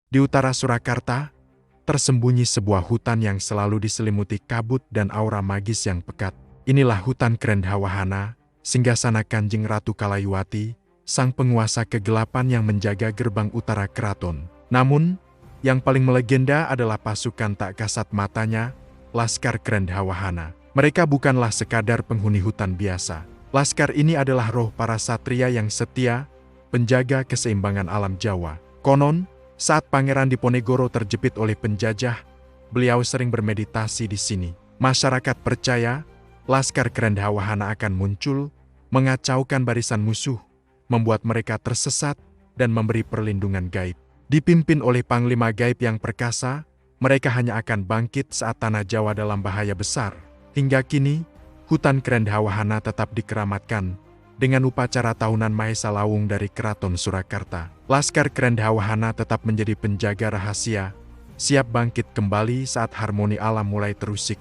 Di utara Surakarta, tersembunyi sebuah hutan yang selalu diselimuti kabut dan aura magis yang pekat. Inilah hutan Krendhawahana, singgasana Kanjeng Ratu Kalayuwati, sang penguasa kegelapan yang menjaga gerbang utara keraton. Namun, yang paling melegenda adalah pasukan tak kasat matanya, Laskar Krendhawahana. Mereka bukanlah sekadar penghuni hutan biasa. Laskar ini adalah roh para satria yang setia, penjaga keseimbangan alam Jawa. Konon, saat Pangeran Diponegoro terjepit oleh penjajah, beliau sering bermeditasi di sini. Masyarakat percaya, Laskar Krendhawahana akan muncul, mengacaukan barisan musuh, membuat mereka tersesat, dan memberi perlindungan gaib. Dipimpin oleh Panglima Gaib yang perkasa, mereka hanya akan bangkit saat tanah Jawa dalam bahaya besar. Hingga kini, hutan Krendhawahana tetap dikeramatkan dengan upacara tahunan Mahesa Lawung dari Keraton Surakarta. Laskar Krendhawahana tetap menjadi penjaga rahasia, siap bangkit kembali saat harmoni alam mulai terusik.